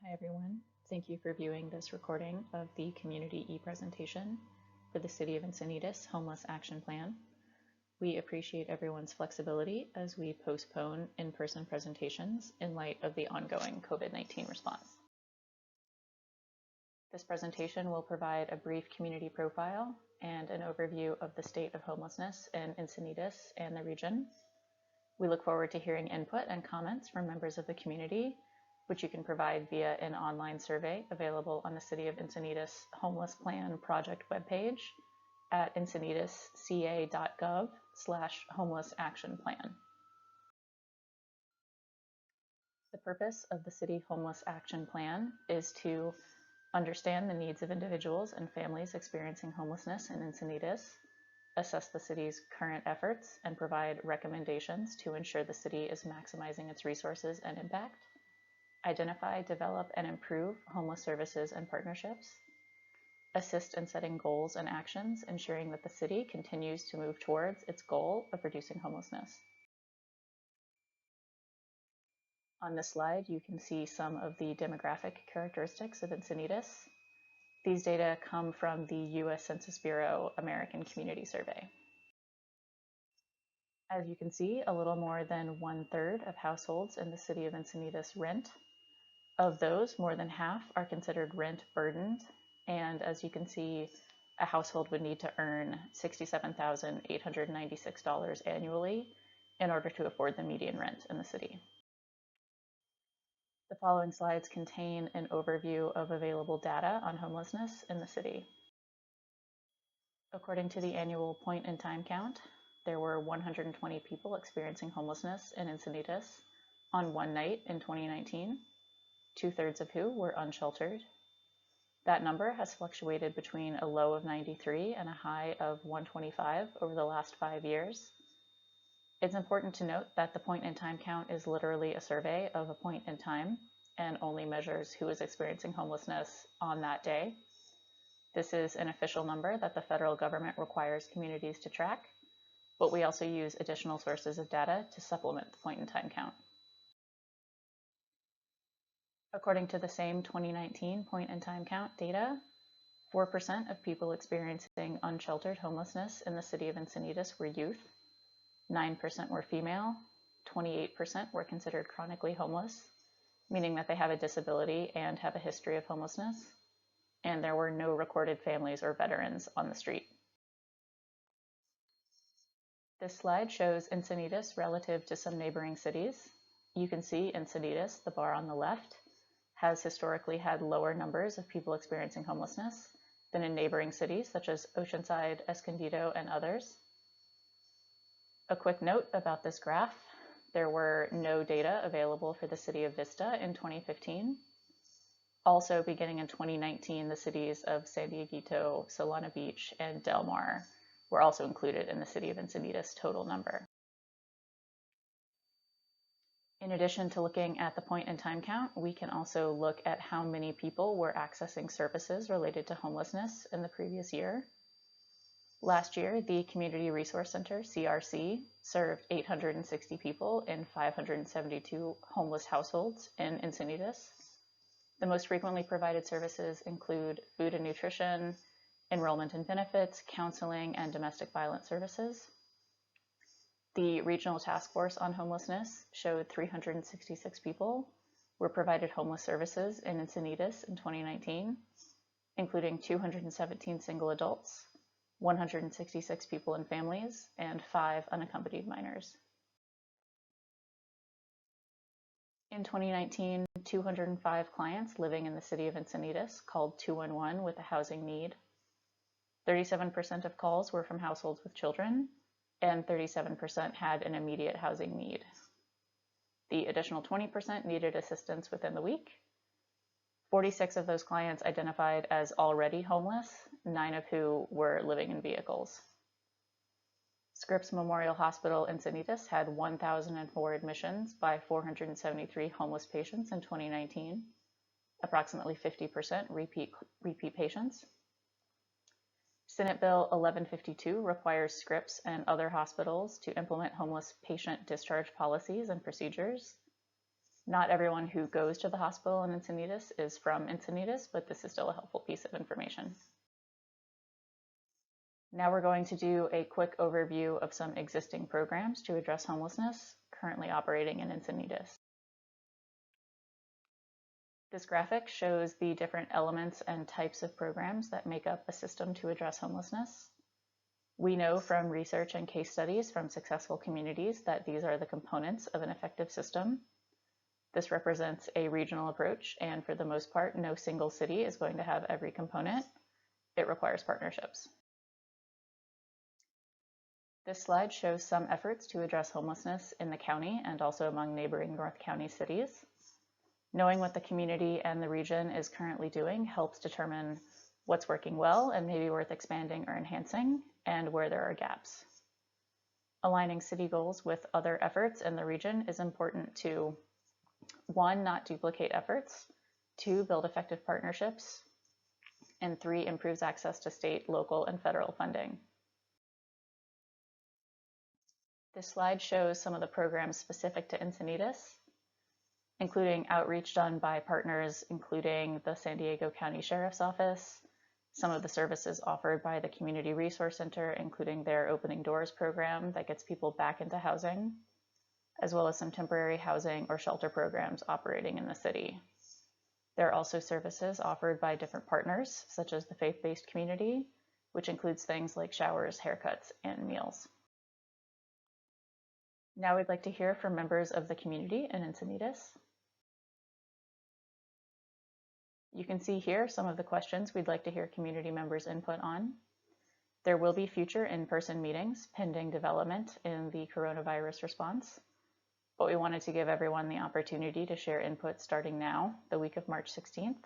Hi everyone. Thank you for viewing this recording of the community e-presentation for the City of Encinitas Homeless Action Plan. We appreciate everyone's flexibility as we postpone in-person presentations in light of the ongoing COVID-19 response. This presentation will provide a brief community profile and an overview of the state of homelessness in Encinitas and the region. We look forward to hearing input and comments from members of the community, which you can provide via an online survey available on the City of Encinitas Homeless Plan Project webpage at encinitasca.gov/homeless-action-plan. The purpose of the City Homeless Action Plan is to understand the needs of individuals and families experiencing homelessness in Encinitas, assess the city's current efforts, and provide recommendations to ensure the city is maximizing its resources and impact, identify, develop, and improve homeless services and partnerships, assist in setting goals and actions, ensuring that the city continues to move towards its goal of reducing homelessness. On this slide, you can see some of the demographic characteristics of Encinitas. These data come from the U.S. Census Bureau American Community Survey. As you can see, a little more than 1/3 of households in the city of Encinitas rent. Of those, more than half are considered rent burdened, and as you can see, a household would need to earn $67,896 annually in order to afford the median rent in the city. The following slides contain an overview of available data on homelessness in the city. According to the annual point-in-time count, there were 120 people experiencing homelessness in Encinitas on one night in 2019. 2/3 of who were unsheltered. That number has fluctuated between a low of 93 and a high of 125 over the last 5 years. It's important to note that the point-in-time count is literally a survey of a point in time and only measures who is experiencing homelessness on that day. This is an official number that the federal government requires communities to track, but we also use additional sources of data to supplement the point-in-time count. According to the same 2019 point-in-time count data, 4% of people experiencing unsheltered homelessness in the city of Encinitas were youth, 9% were female, 28% were considered chronically homeless, meaning that they have a disability and have a history of homelessness, and there were no recorded families or veterans on the street. This slide shows Encinitas relative to some neighboring cities. You can see Encinitas, the bar on the left, has historically had lower numbers of people experiencing homelessness than in neighboring cities such as Oceanside, Escondido, and others. A quick note about this graph: there were no data available for the city of Vista in 2015. Also, beginning in 2019, the cities of San Dieguito, Solana Beach, and Del Mar were also included in the city of Encinitas total number. In addition to looking at the point-in-time count, we can also look at how many people were accessing services related to homelessness in the previous year. Last year, the Community Resource Center, CRC, served 860 people in 572 homeless households in Encinitas. The most frequently provided services include food and nutrition, enrollment and benefits, counseling, and domestic violence services. The Regional Task Force on Homelessness showed 366 people were provided homeless services in Encinitas in 2019, including 217 single adults, 166 people in families, and 5 unaccompanied minors. In 2019, 205 clients living in the city of Encinitas called 211 with a housing need. 37% of calls were from households with children, and 37% had an immediate housing need. The additional 20% needed assistance within the week. 46 of those clients identified as already homeless, 9 of who were living in vehicles. Scripps Memorial Hospital Encinitas had 1,004 admissions by 473 homeless patients in 2019, approximately 50% repeat patients. Senate Bill 1152 requires Scripps and other hospitals to implement homeless patient discharge policies and procedures. Not everyone who goes to the hospital in Encinitas is from Encinitas, but this is still a helpful piece of information. Now we're going to do a quick overview of some existing programs to address homelessness currently operating in Encinitas. This graphic shows the different elements and types of programs that make up a system to address homelessness. We know from research and case studies from successful communities that these are the components of an effective system. This represents a regional approach, and for the most part, no single city is going to have every component. It requires partnerships. This slide shows some efforts to address homelessness in the county and also among neighboring North County cities. Knowing what the community and the region is currently doing helps determine what's working well and maybe worth expanding or enhancing, and where there are gaps. Aligning city goals with other efforts in the region is important to 1, not duplicate efforts, 2, build effective partnerships, and 3, improves access to state, local, and federal funding. This slide shows some of the programs specific to Encinitas, including outreach done by partners, including the San Diego County Sheriff's Office, some of the services offered by the Community Resource Center, including their Opening Doors program that gets people back into housing, as well as some temporary housing or shelter programs operating in the city. There are also services offered by different partners, such as the faith-based community, which includes things like showers, haircuts, and meals. Now we'd like to hear from members of the community in Encinitas. You can see here some of the questions we'd like to hear community members' input on. There will be future in-person meetings pending development in the coronavirus response, but we wanted to give everyone the opportunity to share input starting now, the week of March 16th,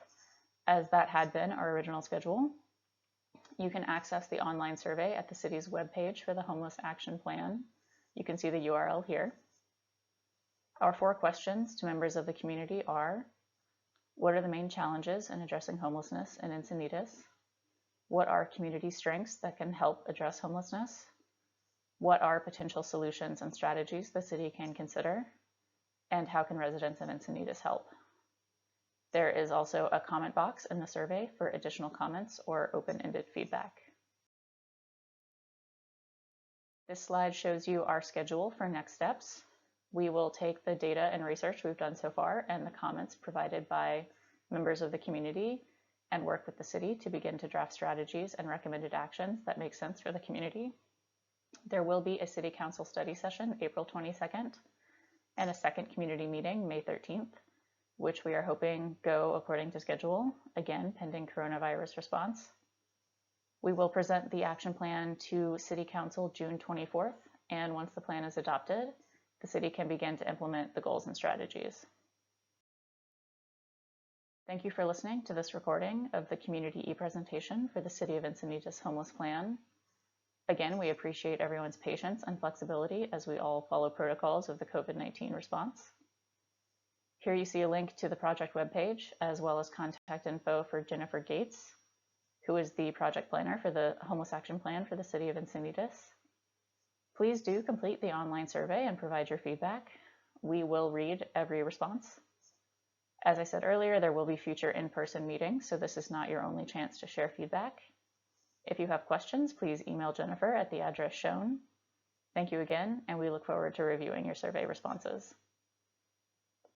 as that had been our original schedule. You can access the online survey at the city's webpage for the Homeless Action Plan. You can see the URL here. Our 4 questions to members of the community are: what are the main challenges in addressing homelessness in Encinitas? What are community strengths that can help address homelessness? What are potential solutions and strategies the city can consider? And how can residents of Encinitas help? There is also a comment box in the survey for additional comments or open-ended feedback. This slide shows you our schedule for next steps. We will take the data and research we've done so far and the comments provided by members of the community and work with the city to begin to draft strategies and recommended actions that make sense for the community. There will be a City Council study session April 22nd and a second community meeting May 13th, which we are hoping go according to schedule, again, pending coronavirus response. We will present the action plan to City Council June 24th, and once the plan is adopted, the city can begin to implement the goals and strategies. Thank you for listening to this recording of the community e-presentation for the City of Encinitas Homeless Plan. Again, we appreciate everyone's patience and flexibility as we all follow protocols of the COVID-19 response. Here you see a link to the project webpage, as well as contact info for Jennifer Gates, who is the project planner for the Homeless Action Plan for the City of Encinitas. Please do complete the online survey and provide your feedback. We will read every response. As I said earlier, there will be future in-person meetings, so this is not your only chance to share feedback. If you have questions, please email Jennifer at the address shown. Thank you again, and we look forward to reviewing your survey responses.